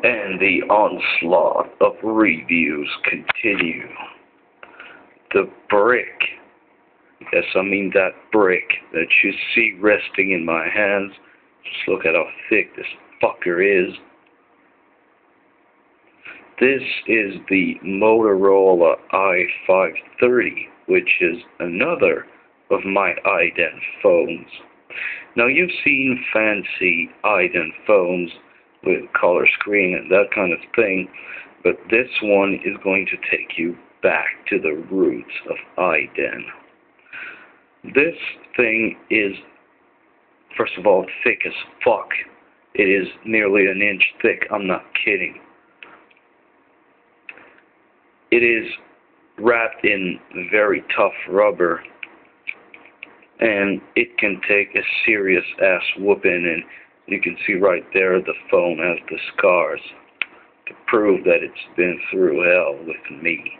And the onslaught of reviews continue. The brick, yes, I mean that brick that you see resting in my hands. Just look at how thick this fucker is. This is the Motorola i530, which is another of my iDEN phones. Now, you've seen fancy iDEN phones with color screen and that kind of thing, but this one is going to take you back to the roots of iDEN. This thing is, first of all, thick as fuck. It is nearly an inch thick, I'm not kidding. It is wrapped in very tough rubber, and it can take a serious ass whooping, and you can see right there the phone has the scars to prove that it's been through hell with me.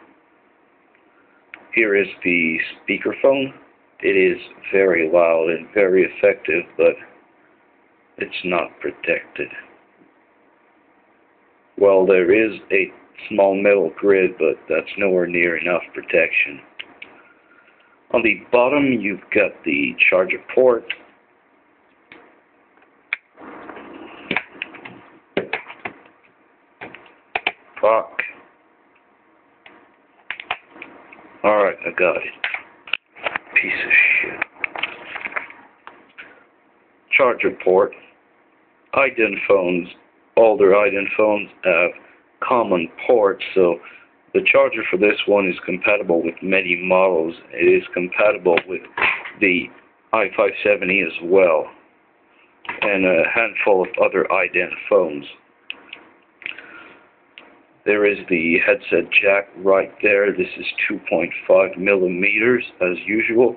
Here is the speakerphone. It is very loud and very effective, but it's not protected. Well, there is a small metal grid, but that's nowhere near enough protection. On the bottom, you've got the charger port. Fuck. Alright, I got it. Piece of shit. Charger port. iDEN phones, older iDEN phones have common ports, so the charger for this one is compatible with many models. It is compatible with the i570 as well, and a handful of other iDEN phones. There is the headset jack right there. This is 2.5 millimeters as usual,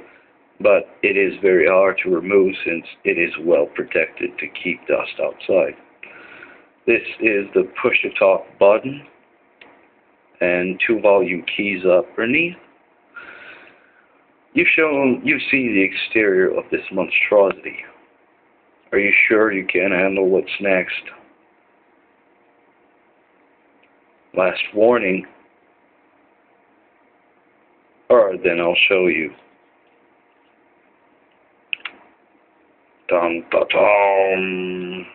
but it is very hard to remove since it is well protected to keep dust outside. This is the push-to-talk button and 2 volume keys underneath. You've seen the exterior of this monstrosity. Are you sure you can handle what's next? Last warning. Alright, then I'll show you. Dum da dum.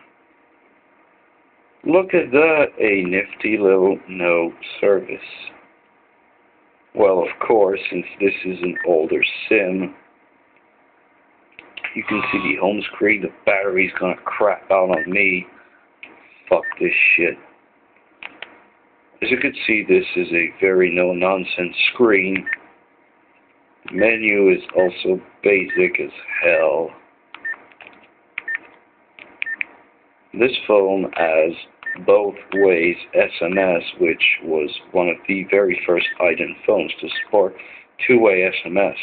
Look at that, a nifty little no service. Well, of course, since this is an older SIM, you can see the home screen. The battery's gonna crap out on me. Fuck this shit. As you can see, this is a very no-nonsense screen. The menu is also basic as hell. This phone has both ways SMS, which was one of the very first iDEN phones to support two-way SMS.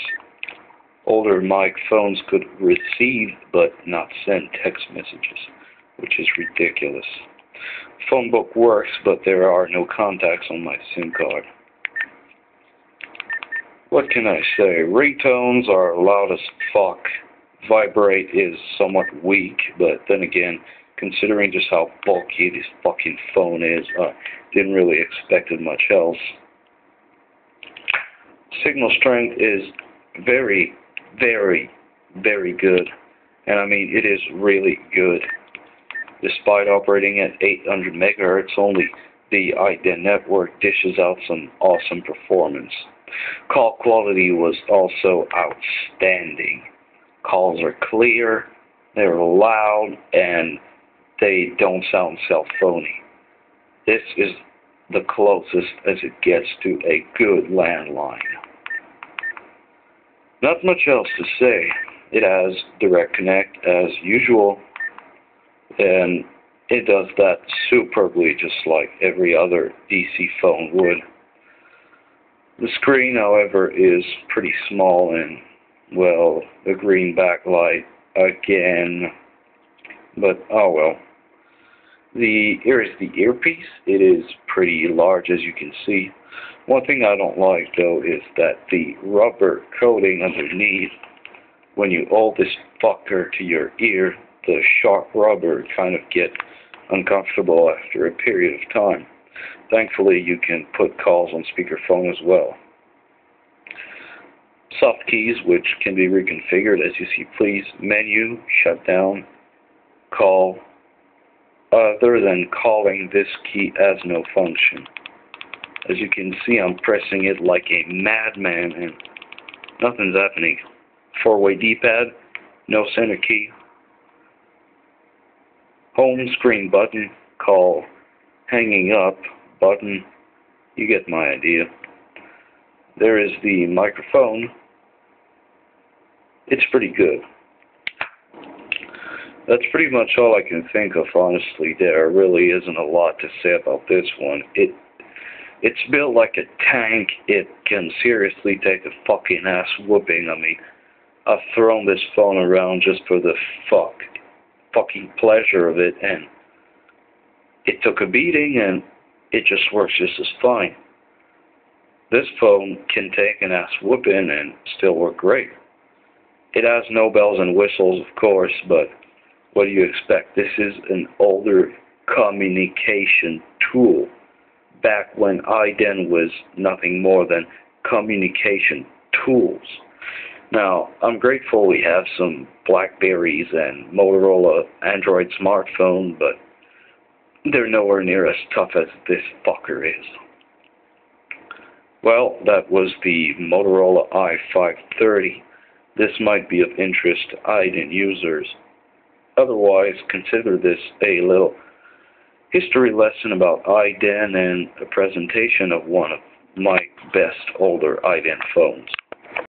Older mic phones could receive but not send text messages, which is ridiculous. Phone book works, but there are no contacts on my SIM card. What can I say? Ringtones are loud as fuck. Vibrate is somewhat weak, but then again, considering just how bulky this fucking phone is, I didn't really expect much else. Signal strength is very, very, very good. And I mean, it is really good. Despite operating at 800 megahertz only, the iDEN network dishes out some awesome performance. Call quality was also outstanding. Calls are clear, they're loud, and they don't sound cell phony. This is the closest as it gets to a good landline. Not much else to say. It has direct connect as usual, and it does that superbly, just like every other DC phone would. The screen, however, is pretty small, and, well, the green backlight again, but oh well. Here is the earpiece. It is pretty large, as you can see. One thing I don't like, though, is that the rubber coating underneath, when you hold this fucker to your ear, the sharp rubber kind of get uncomfortable after a period of time. Thankfully, you can put calls on speakerphone as well. Soft keys, which can be reconfigured as you see please. Menu, shut down, call. Other than calling, this key has no function. As you can see, I'm pressing it like a madman and nothing's happening. Four-way D-pad, no center key. Home screen button, call. Hanging up button, you get my idea. There is the microphone. It's pretty good. That's pretty much all I can think of, honestly. There really isn't a lot to say about this one. It's built like a tank. It can seriously take a fucking ass whooping. I mean, I've thrown this phone around just for the fucking pleasure of it, and it took a beating, and it just works just as fine. This phone can take an ass whooping and still work great. It has no bells and whistles, of course, but what do you expect? This is an older communication tool, back when iDEN was nothing more than communication tools. Now, I'm grateful we have some Blackberries and Motorola Android smartphone, but they're nowhere near as tough as this fucker is. Well, that was the Motorola i530. This might be of interest to iDEN users. Otherwise, consider this a little history lesson about iDEN and a presentation of one of my best older iDEN phones.